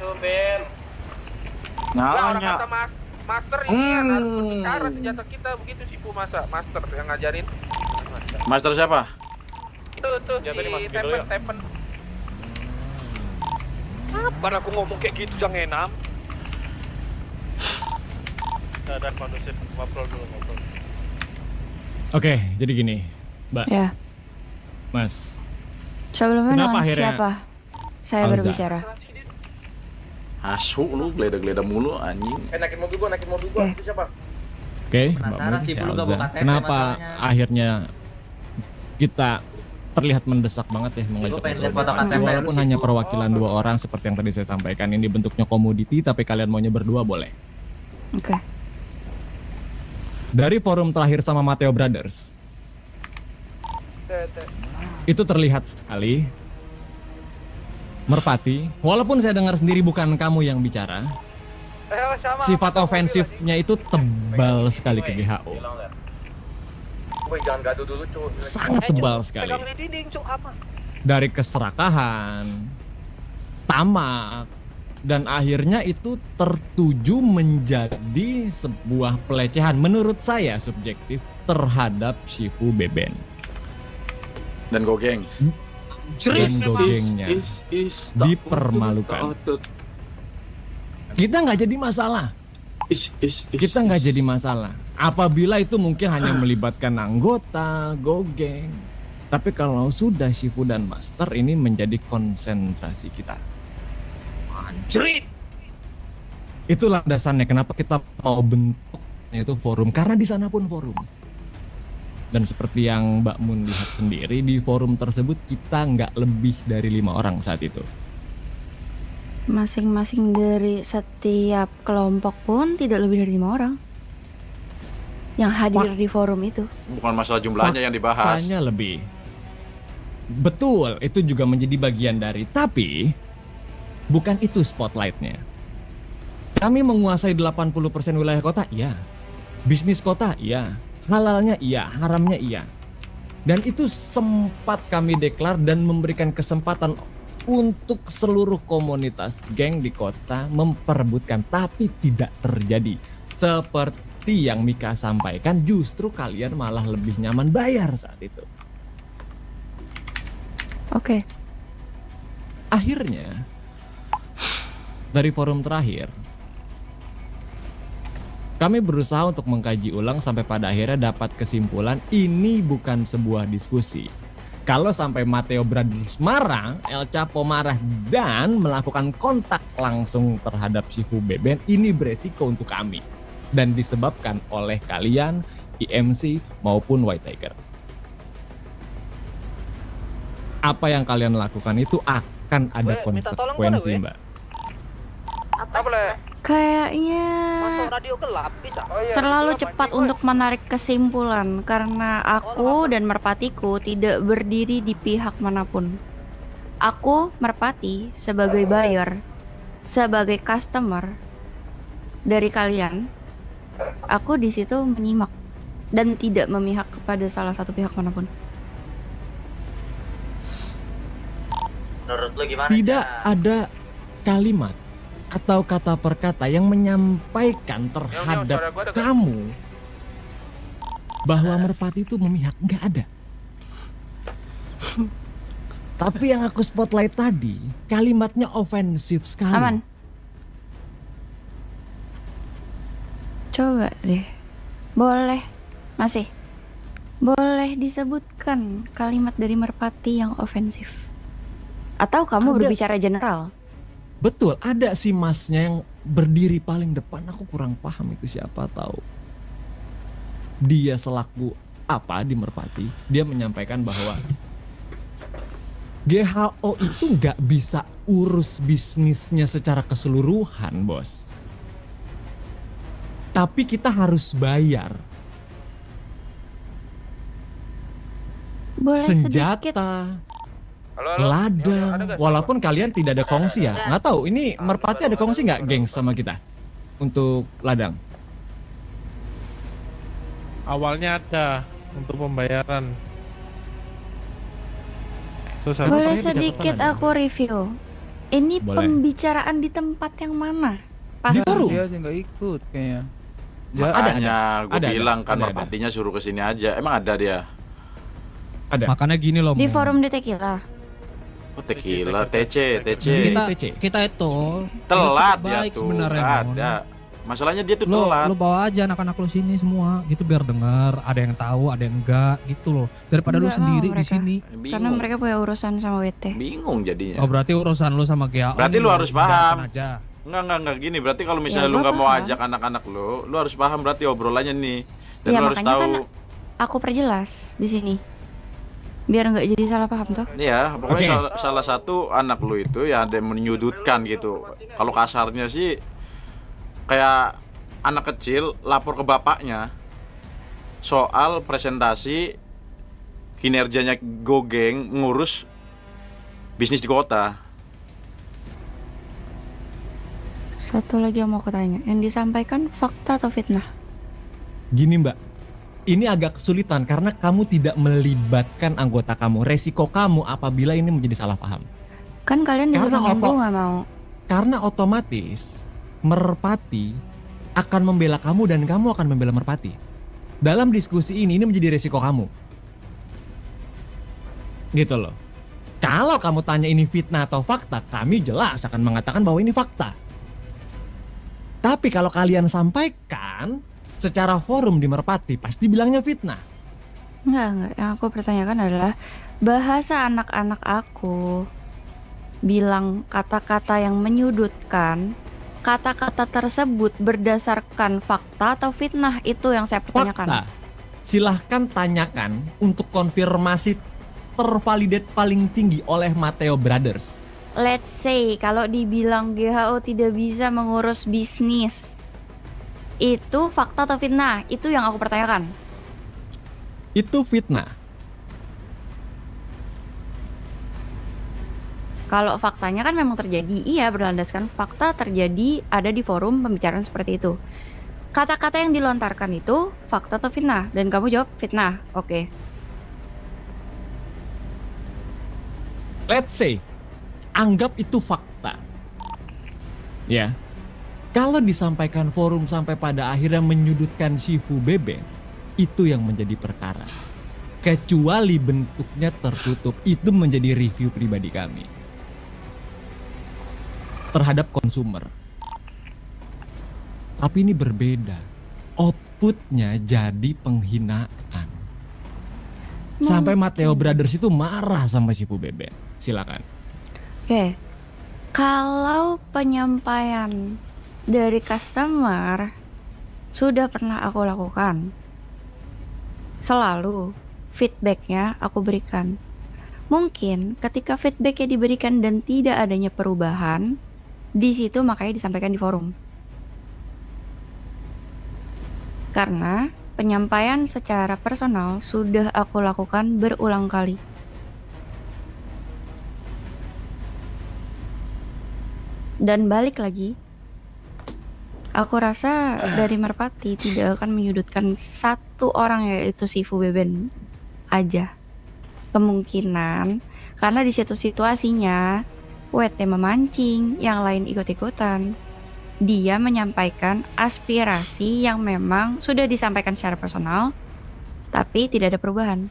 itu, Ben. Orang Nanya. kata master ini kan harus berbicara senjata kita begitu sih masa master yang ngajarin. Master siapa? Itu tuh Senjata si dimasukin dulu ya. Tepen. Apa aku ngomong kayak gitu jangan enam? Dan kondusif ngobrol dulu ngobrol. Oke, jadi gini, Mbak, Ya, Mas. sebelumnya Kenapa dengan akhirnya siapa saya Alza? berbicara? Asu lu geleda-geleda mulu anjing. Naikin mobil gua Oke. itu siapa? Oke, Mbak Penasaran Mun, sih, si dulu gak Alza. buka TP Kenapa masalahnya. akhirnya kita terlihat mendesak banget ya mengajak pengen lihat ngobrol foto berdua? KTP Walaupun dulu sih, hanya Bu. perwakilan dua orang seperti yang tadi saya sampaikan, ini bentuknya komoditi, tapi kalian maunya berdua boleh. Oke. Dari forum terakhir sama Matteo Brothers, itu terlihat sekali Merpati, walaupun saya dengar sendiri bukan kamu yang bicara, sifat ofensifnya itu tebal sekali ke GHO. Woi jangan gaduh dulu cuy. Sangat tebal sekali. Pegang di dinding cuy apa? Dari keserakahan, tamak, dan akhirnya itu tertuju menjadi sebuah pelecehan menurut saya subjektif terhadap Shifu Beben Dan Gogeng. dan gogengnya dipermalukan. Kita nggak jadi masalah. Kita nggak jadi masalah. Apabila itu mungkin hanya melibatkan anggota, gogeng. Tapi kalau sudah Shifu dan Master, ini menjadi konsentrasi kita. Anjrit. Itulah dasarnya kenapa kita mau bentuk itu forum, karena di sana pun forum. Dan seperti yang Mbak Mun lihat sendiri, di forum tersebut kita nggak lebih dari 5 orang saat itu. Masing-masing dari setiap kelompok pun tidak lebih dari 5 orang yang hadir di forum itu. Bukan masalah jumlahnya yang dibahas. Faktanya lebih. Betul, itu juga menjadi bagian dari. Tapi bukan itu spotlightnya. Kami menguasai 80% wilayah kota, iya. Bisnis kota, iya. Halalnya iya, haramnya iya. Dan itu sempat kami deklar dan memberikan kesempatan untuk seluruh komunitas geng di kota memperebutkan, tapi tidak terjadi. Seperti yang Mika sampaikan, justru kalian malah lebih nyaman bayar saat itu. Oke. Akhirnya dari forum terakhir kami berusaha untuk mengkaji ulang sampai pada akhirnya dapat kesimpulan ini bukan sebuah diskusi. Kalau sampai Matteo Brothers marah, El Chapo marah dan melakukan kontak langsung terhadap Shifu Beben, ini beresiko untuk kami dan disebabkan oleh kalian, IMC maupun White Tiger. Apa yang kalian lakukan itu akan ada konsekuensi, Mbak. Apa boleh? Kayaknya Masuk radio gelap bisa. terlalu cepat untuk menarik kesimpulan karena aku dan Merpatiku tidak berdiri di pihak manapun. Aku, Merpati, sebagai buyer, sebagai customer dari kalian, aku di situ menyimak dan tidak memihak kepada salah satu pihak manapun. Menurut lu gimana? Tidak Jan? ada kalimat atau kata per kata yang menyampaikan terhadap kamu bahwa Merpati itu memihak, nggak ada. Tapi yang aku spotlight tadi, kalimatnya ofensif sekali. Aman. Coba deh. Boleh. Masih. Boleh disebutkan kalimat dari Merpati yang ofensif. Atau kamu Ada. berbicara general? Betul, ada si masnya yang berdiri paling depan. Aku kurang paham itu siapa tahu. Dia selaku apa di Merpati, dia menyampaikan bahwa GHO itu nggak bisa urus bisnisnya secara keseluruhan, bos. Tapi kita harus bayar Boleh sedikit. senjata, Halo. ladang. Walaupun kalian tidak ada kongsi ya. Nggak tahu, ini Merpati ada kongsi nggak, geng, sama kita untuk ladang? Awalnya ada untuk pembayaran. Terus Kamu Boleh terakhir di sedikit catatan ada. aku review. Ini Boleh. pembicaraan di tempat yang mana? Di forum. Dia aja nggak ikut kayaknya. Ya, Makanya gue Ada. bilang kan Ada. merpatinya suruh kesini aja. Emang ada dia? Ada. Makanya gini loh. Di Mon. forum di Tequila. Oh tequila, TC. Di kita TC. kita itu Telat udah cukup dia baik tuh. sebenarnya. Nggak Mon. ada. Masalahnya dia tuh Lo telat. bawa aja anak-anak lo sini semua gitu biar dengar, ada yang tahu, ada yang enggak gitu loh. Daripada lo Enggak sendiri mau di mereka. sini. Karena Bingung. mereka punya urusan sama WT. Bingung jadinya. Oh, berarti urusan lo sama GAO. Berarti nih lo harus hindarkan paham. aja. Enggak gini. Berarti kalau misalnya Ya, lu gua nggak mau paham. ajak anak-anak lu harus paham berarti obrolannya nih. Dan Ya, lu harus makanya tahu. kan aku perjelas di sini. Biar nggak jadi salah paham tuh. Iya, pokoknya Oke. salah satu anak lu itu ya ada yang menyudutkan gitu. Kalau kasarnya sih kayak anak kecil lapor ke bapaknya soal presentasi kinerjanya Gogeng ngurus bisnis di kota. Satu lagi yang mau aku tanya, yang disampaikan fakta atau fitnah? Gini Mbak, ini agak kesulitan karena kamu tidak melibatkan anggota kamu. Resiko kamu apabila ini menjadi salah paham. Kan kalian disuruh Karena nunggu opo- nggak mau. Karena otomatis Merpati akan membela kamu dan kamu akan membela Merpati. Dalam diskusi ini menjadi resiko kamu. Gitu loh. Kalau kamu tanya ini fitnah atau fakta, kami jelas akan mengatakan bahwa ini fakta. Tapi kalau kalian sampaikan secara forum di Merpati, pasti bilangnya fitnah. Enggak. Yang aku pertanyakan adalah bahasa anak-anak aku bilang kata-kata yang menyudutkan. Kata-kata tersebut berdasarkan fakta atau fitnah, itu yang saya pertanyakan. Fakta. Silahkan tanyakan untuk konfirmasi tervalidate paling tinggi oleh Matteo Brothers. Let's say kalau dibilang GHO tidak bisa mengurus bisnis, itu fakta atau fitnah? Itu yang aku pertanyakan. Itu fitnah. Kalau faktanya kan memang terjadi, iya berlandaskan fakta terjadi, ada di forum pembicaraan seperti itu. Kata-kata yang dilontarkan itu fakta atau fitnah? Dan kamu jawab fitnah, oke. Let's say, anggap itu fakta. Ya. Kalau disampaikan forum sampai pada akhirnya menyudutkan Shifu Beben, itu yang menjadi perkara. Kecuali bentuknya tertutup, itu menjadi review pribadi kami terhadap konsumer. Tapi ini berbeda. Outputnya jadi penghinaan. Sampai Matteo Brothers itu marah sama Shifu Beben. Silakan. Oke. Kalau penyampaian dari customer sudah pernah aku lakukan, selalu feedbacknya aku berikan. Mungkin ketika feedbacknya diberikan dan tidak adanya perubahan, di situ makanya disampaikan di forum. Karena penyampaian secara personal sudah aku lakukan berulang kali. Dan balik lagi, aku rasa dari Merpati tidak akan menyudutkan satu orang, yaitu Shifu Beben aja. Kemungkinan karena di situ situasinya WT memancing, yang lain ikut-ikutan. Dia menyampaikan aspirasi yang memang sudah disampaikan secara personal, tapi tidak ada perubahan.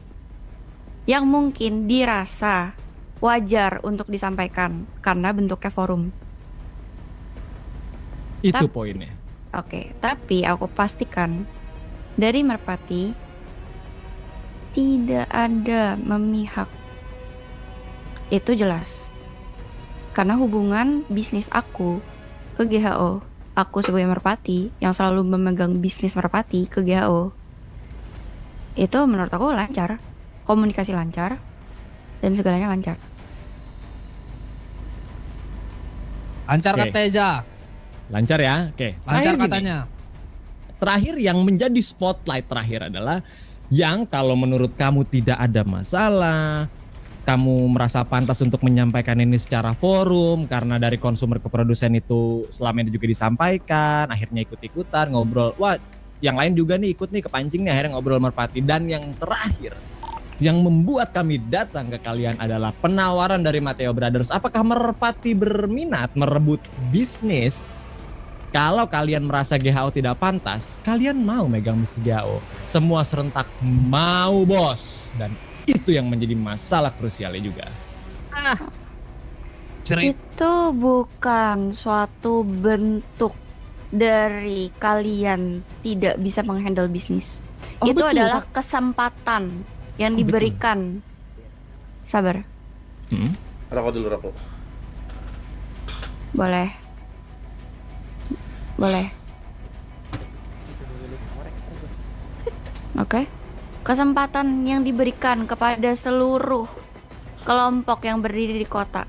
Yang mungkin dirasa wajar untuk disampaikan karena bentuknya forum. Itu poinnya. Oke, tapi aku pastikan dari Merpati tidak ada memihak. Itu jelas. Karena hubungan bisnis aku ke GHO, aku sebagai Merpati yang selalu memegang bisnis Merpati ke GHO, itu menurut aku lancar, komunikasi lancar, dan segalanya lancar. Lancar Oke. kata Teja. Lancar ya? Oke. Lancar Terakhir gini. katanya. Terakhir yang menjadi spotlight terakhir adalah yang kalau menurut kamu tidak ada masalah, kamu merasa pantas untuk menyampaikan ini secara forum karena dari konsumer ke produsen itu selama ini juga disampaikan, akhirnya ikut-ikutan ngobrol. Wah, yang lain juga nih ikut nih kepancing nih, akhirnya ngobrol Merpati. Dan yang terakhir, Yang membuat kami datang ke kalian adalah penawaran dari Mateo Brothers. Apakah Merpati berminat merebut bisnis? Kalau kalian merasa GHO tidak pantas, kalian mau megang bisnis GHO. Semua serentak mau, bos. Dan itu yang menjadi masalah krusialnya juga. Itu bukan suatu bentuk dari kalian tidak bisa menghandle bisnis. Oh, Itu betul, adalah Pak. kesempatan yang Oh, betul. diberikan. Sabar, Rokok dulu, rokok. boleh. Boleh. Oke. Kesempatan yang diberikan kepada seluruh kelompok yang berdiri di kota.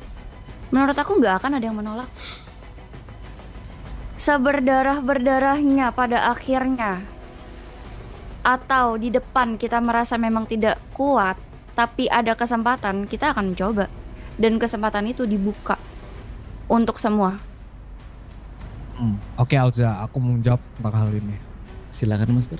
Menurut aku nggak akan ada yang menolak. Seberdarah-berdarahnya pada akhirnya, atau di depan kita merasa memang tidak kuat, tapi ada kesempatan, kita akan mencoba. Dan kesempatan itu dibuka untuk semua. Oke Alza, aku mau jawab tentang hal ini. Silakan, Master.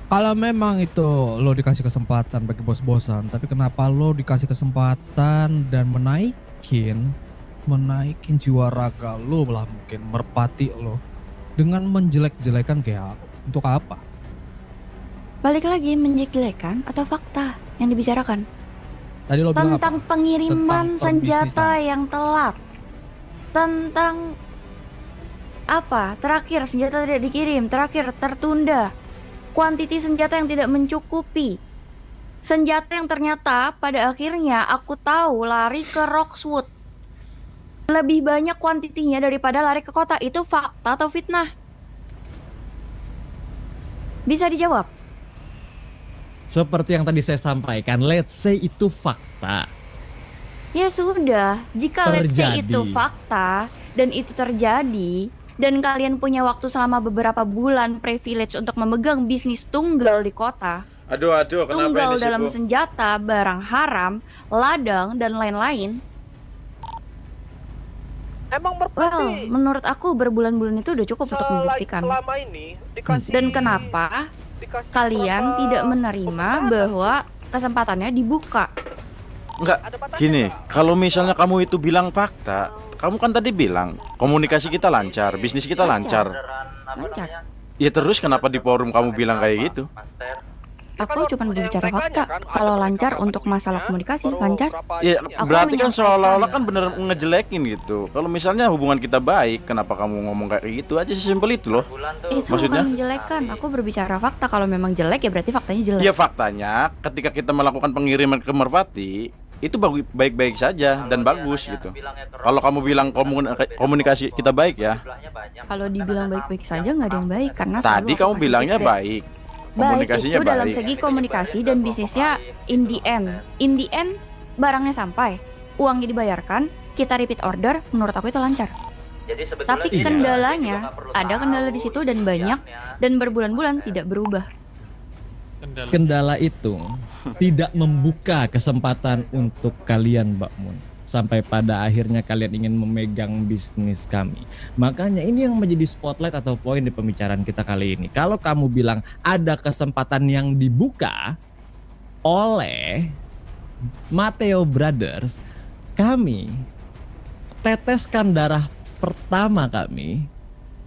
Kalau memang itu lo dikasih kesempatan bagi bos-bosan, tapi kenapa lo dikasih kesempatan dan menaikin jiwa raga lo lah, mungkin merpati lo dengan menjelek-jelekan kayak untuk apa? Balik lagi, menjelek-jelekan atau fakta yang dibicarakan Tadi lo bilang apa? tentang pengiriman Tentang senjata perbisnisan. yang telat, tentang apa terakhir senjata tidak dikirim, terakhir tertunda, kuantiti senjata yang tidak mencukupi, senjata yang ternyata pada akhirnya aku tahu lari ke Roxwood lebih banyak kuantitinya daripada lari ke kota. Itu fakta atau fitnah? Bisa dijawab? Seperti yang tadi saya sampaikan, let's say itu fakta. Ya sudah, jika let's say Terjadi. itu fakta dan itu terjadi dan kalian punya waktu selama beberapa bulan privilege untuk memegang bisnis tunggal di kota, Aduh, kenapa tunggal ini sih, dalam Bu? senjata, barang haram, ladang dan lain-lain. Emang Well, merpati menurut aku berbulan-bulan itu udah cukup untuk membuktikan. selama ini dikasih Dan kenapa dikasih kalian berapa tidak menerima kesempatan? bahwa kesempatannya dibuka? Enggak, Ada batasnya gini, nggak? kalau misalnya kamu itu bilang fakta, kamu kan tadi bilang komunikasi kita lancar, bisnis kita lancar. Lancar. Ya terus kenapa di forum kamu bilang kayak gitu? Aku cuma berbicara fakta. Kalau lancar untuk masalah komunikasi, lancar. Ya Aku berarti kan menyampaikan. seolah-olah kan bener ngejelekin gitu. Kalau misalnya hubungan kita baik, kenapa kamu ngomong kayak gitu aja, sesimpel itu loh. Itu Maksudnya? bukan menjelekan. Aku berbicara fakta. Kalau memang jelek ya berarti faktanya jelek. Ya faktanya ketika kita melakukan pengiriman ke Merpati itu baik-baik saja dan bagus gitu. Kalau kamu bilang komunikasi kita baik ya, Kalau dibilang baik-baik saja nggak ada yang baik karena tadi selalu aku kamu kasih bilangnya feedback. baik. Baik Komunikasinya itu dalam baik. segi komunikasi dan bisnisnya in the end barangnya sampai, uangnya dibayarkan, kita repeat order, menurut aku itu lancar. Tapi Iya. kendalanya ada kendala di situ dan banyak dan berbulan-bulan tidak berubah. Kendala itu tidak membuka kesempatan untuk kalian, Mbak Mun. Sampai pada akhirnya kalian ingin memegang bisnis kami. Makanya ini yang menjadi spotlight atau poin di pembicaraan kita kali ini. Kalau kamu bilang ada kesempatan yang dibuka oleh Mateo Brothers, kami teteskan darah pertama kami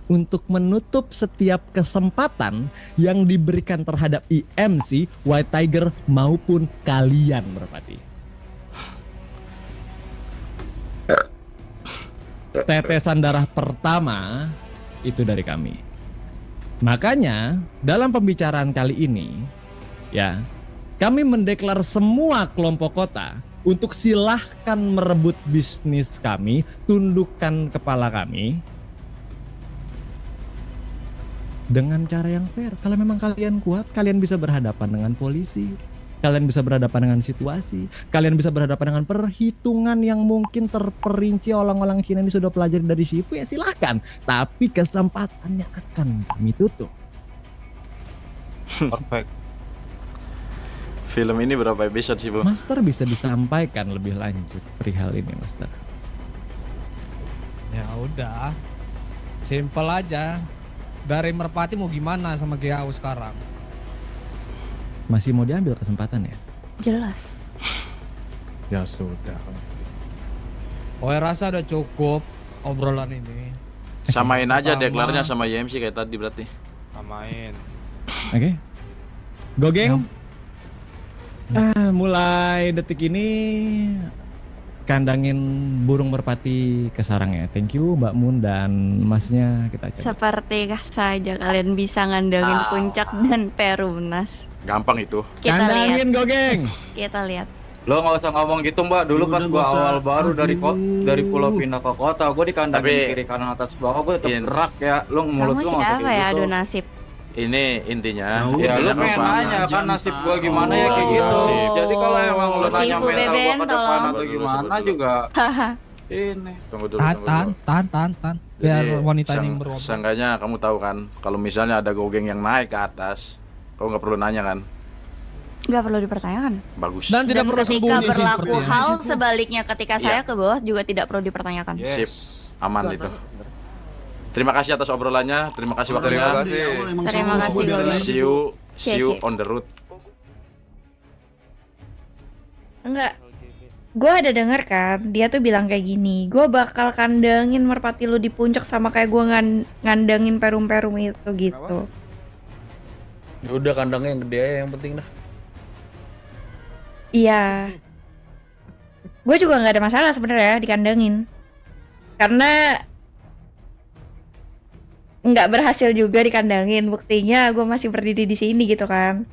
untuk menutup setiap kesempatan yang diberikan terhadap IMC, White Tiger maupun kalian Merpati. Tetesan darah pertama itu dari kami. Makanya dalam pembicaraan kali ini ya, kami mendeklar semua kelompok kota untuk silahkan merebut bisnis kami, tundukkan kepala kami dengan cara yang fair. Kalau memang kalian kuat, kalian bisa berhadapan dengan polisi. Kalian bisa berhadapan dengan situasi. Kalian bisa berhadapan dengan perhitungan yang mungkin terperinci olang-olang Cina ini sudah pelajari dari Shifu, ya silahkan. Tapi kesempatannya akan kami tutup. Perfect. Film ini berapa episode sih, Bu? Master bisa disampaikan lebih lanjut perihal ini, Master. Ya udah, simple aja. Dari Merpati mau gimana sama GAU sekarang? Masih mau diambil kesempatan ya? Jelas. Ya sudah. Oh, rasa udah cukup obrolan ini. Samain aja Pertama. deklarnya sama YMC kayak tadi berarti. Samain. Oke. Go geng. Mulai detik ini kandangin burung merpati ke sarang ya. Thank you Mbak Mun dan Masnya, kita cari. Seperti saja kalian bisa ngandangin puncak dan Perumnas. Gampang itu. Kita lihat. Kandangin go geng. Kita lihat. Lo nggak usah ngomong gitu Mbak. Dulu pas gua awal baru dari pulau pindah ke kota, gua dikandangin Tapi- kiri kanan atas bawah, gua tetap In- gerak ya. Lo mulut Kamu lo nggak usah siapa kayak ya gitu. adu nasib? Ini intinya. Ya lu jangan pengen lupa. nanya kan nasib gua gimana ya kayak gitu. Nasib. Jadi kalau emang lo Sifu nanya mental Beben, gua ke depan tolong. atau gimana juga ini. Tunggu dulu, Tan, tunggu tan, dulu. tan, tan, tan. Biar Jadi, wanita ini berobat. seenggaknya kamu tahu kan, kalau misalnya ada gogeng yang naik ke atas, kamu nggak perlu nanya kan? Nggak perlu dipertanyakan. Bagus. Dan tidak perlu ketika sembunyi sih berlaku sepertinya. hal sebaliknya ketika Iya. saya ke bawah juga tidak perlu dipertanyakan. Sip, aman itu. Terima kasih atas obrolannya, terima kasih waktunya. Terima kasih. Terima kasih banget. See you Siap. on the road. Enggak. Gue ada denger kan, dia tuh bilang kayak gini, gue bakal kandangin merpati lu di puncak sama kayak gue ngandangin perum-perum itu gitu. Ya udah kandangnya yang gede aja yang penting dah. Iya. Gue juga nggak ada masalah sebenarnya dikandangin, karena nggak berhasil juga dikandangin. Buktinya gue masih berdiri di sini gitu kan.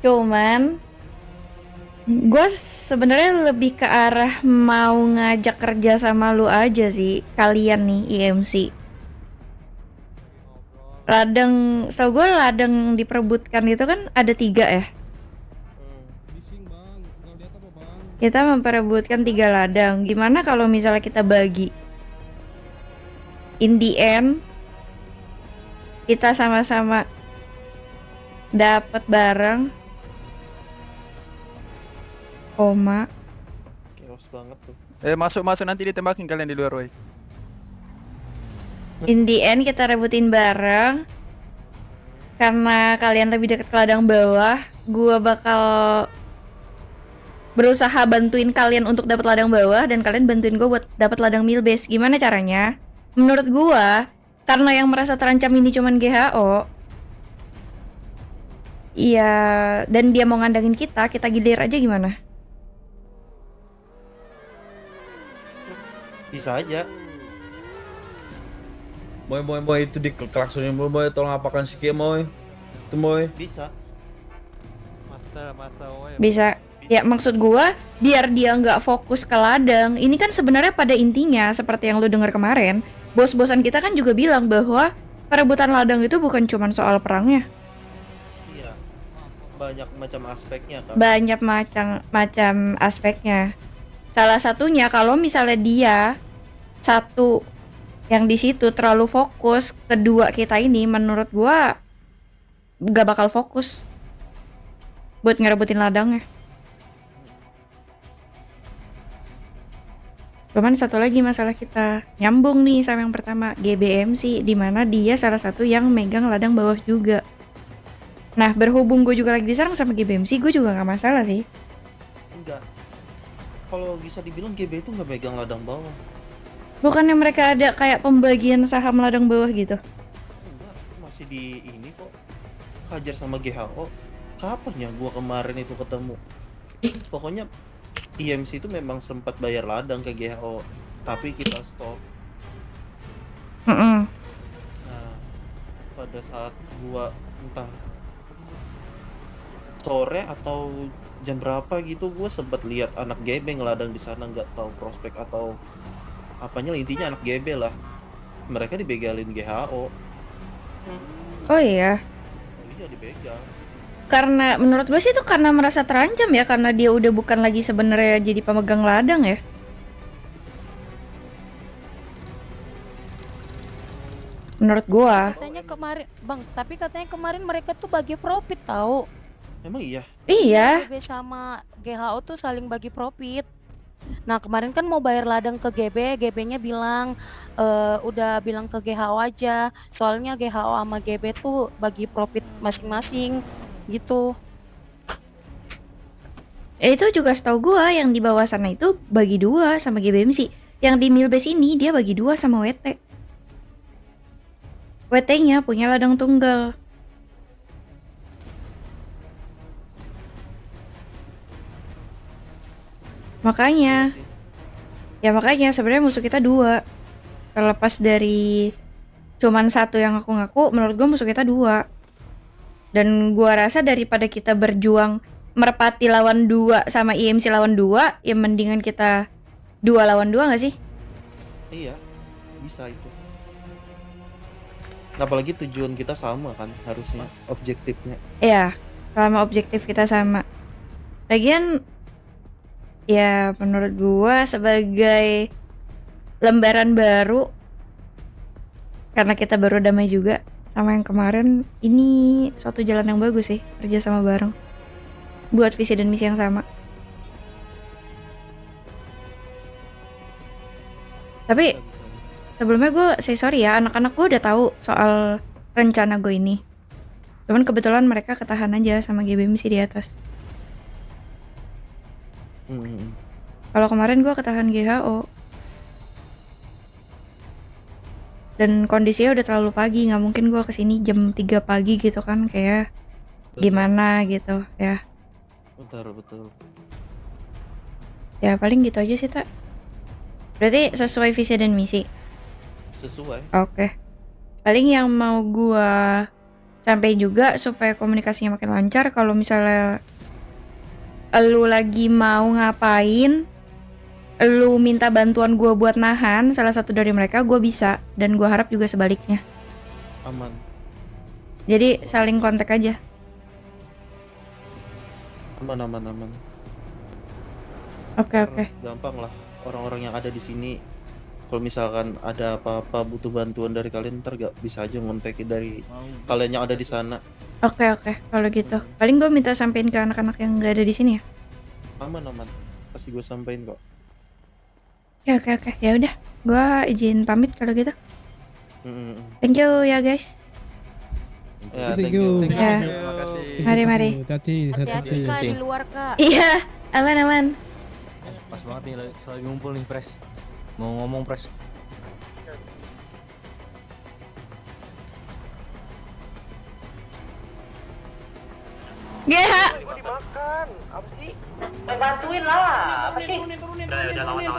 Cuman gue sebenarnya lebih ke arah mau ngajak kerja sama lu aja sih, kalian nih IMC. Ladang, setahu gue ladang diperebutkan itu kan ada 3 ya. Kita memperebutkan 3 ladang. Gimana kalau misalnya kita bagi? In the end, kita sama-sama dapat bareng. Oma. Chaos banget tuh. Masuk nanti ditembakin kalian di luar, woi. In the end kita rebutin bareng. Karena kalian lebih dekat ke ladang bawah, gua bakal berusaha bantuin kalian untuk dapat ladang bawah dan kalian bantuin gua buat dapat ladang mill base. Gimana caranya? Menurut gua, karena yang merasa terancam ini cuman GHO. Iya, dan dia mau ngandangin kita gilir aja gimana? Bisa aja. Moy itu di klaksonin moy, tolong apakan si Kia moy. Itu moy. Bisa. Masa oe. Bisa. Ya maksud gua biar dia nggak fokus ke ladang. Ini kan sebenarnya pada intinya seperti yang lu dengar kemarin, bos-bosan kita kan juga bilang bahwa perebutan ladang itu bukan cuma soal perangnya. Iya. Banyak macam aspeknya kan. Banyak macam aspeknya. Salah satunya kalau misalnya dia satu yang di situ terlalu fokus, kedua kita ini menurut gua gak bakal fokus buat ngerebutin ladangnya. Cuman satu lagi masalah kita nyambung nih sama yang pertama, GBMC, di mana dia salah satu yang megang ladang bawah juga. Nah berhubung gue juga lagi diserang sama GBMC, gue juga gak masalah sih. Enggak. Kalau bisa dibilang GB itu nggak megang ladang bawah. Bukannya mereka ada kayak pembagian saham ladang bawah gitu? Enggak, masih di ini kok. Hajar sama GHO. Kapan ya gua kemarin itu ketemu? Pokoknya IMC itu memang sempat bayar ladang ke GHO, tapi kita stop. Heeh. Nah, pada saat gua entah sore atau jam berapa gitu, gua sempat lihat anak GB ngeladang di sana, nggak tahu prospek atau apanya, intinya anak GB lah. Mereka dibegalin GHO. Oh iya. Oh iya, dibegal. Karena menurut gue sih itu karena merasa terancam ya, karena dia udah bukan lagi sebenarnya jadi pemegang ladang ya. Menurut gua. Katanya kemarin, Bang, tapi katanya kemarin mereka tuh bagi profit tahu. Emang iya? Iya. GB sama GHO tuh saling bagi profit. Nah, kemarin kan mau bayar ladang ke GB, GB-nya bilang udah bilang ke GHO aja. Soalnya GHO sama GB tuh bagi profit masing-masing. gitu. Itu juga setahu gua yang di bawah sana itu bagi 2 sama GBMC. Yang di Milbase ini dia bagi 2 sama WT. WT-nya punya ladang tunggal. Makanya, Iya sih. ya makanya sebenarnya musuh kita 2. Terlepas dari cuman 1 yang aku ngaku, menurut gua musuh kita 2. Dan gua rasa daripada kita berjuang Merpati lawan 2 sama IMC lawan 2, ya mendingan kita 2 lawan 2 gak sih? Iya, bisa itu. Apalagi tujuan kita sama kan, harusnya objektifnya. Iya, selama objektif kita sama. Lagian, ya menurut gua sebagai lembaran baru, karena kita baru damai juga sama yang kemarin, ini suatu jalan yang bagus sih, kerja sama bareng. Buat visi dan misi yang sama. Tapi Bisa, bisa. sebelumnya gue say sorry ya, anak-anak gue udah tahu soal rencana gue ini. Cuman kebetulan mereka ketahan aja sama GBMC di atas. Hmm. Kalau kemarin gue ketahan GHO. Dan kondisinya udah terlalu pagi, nggak mungkin gue kesini jam 3 pagi gitu kan, kayak gimana gitu ya. Betul. Ya paling gitu aja sih, Tak. Berarti sesuai visi dan misi. Sesuai. Oke. Paling yang mau gua sampein juga supaya komunikasinya makin lancar, kalau misalnya lu lagi mau ngapain, lu minta bantuan gua buat nahan salah satu dari mereka, gua bisa, dan gua harap juga sebaliknya. Aman. Jadi saling kontak aja. Aman. Oke. Gampang lah. Orang-orang yang ada di sini, kalau misalkan ada apa-apa butuh bantuan dari kalian, ntar gak bisa aja ngontek dari kalian yang ada di sana. Oke. Kalau gitu, paling gua minta sampein ke anak-anak yang nggak ada di sini ya. Aman. Pasti gue sampein kok. Oke. Ya udah, gua izin pamit kalau gitu. Hmm. Thank you ya guys. Ya, Thank you. Ya. Terima kasih. Mari. Hati-hati. Hati-hati Kak di luar Kak. Iya, aman. Pas banget nih lagi ngumpul nih Pres. Mau ngomong Pres. GH. Gua dimakan. Apa sih? Bantuin lah, apa sih? Udah lawan.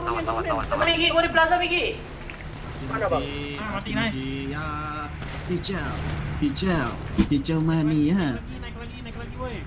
Migi, gua di plaza Migi. Mana, Bang? Mati nice. Ya, hijau mania. Naik lagi, woi.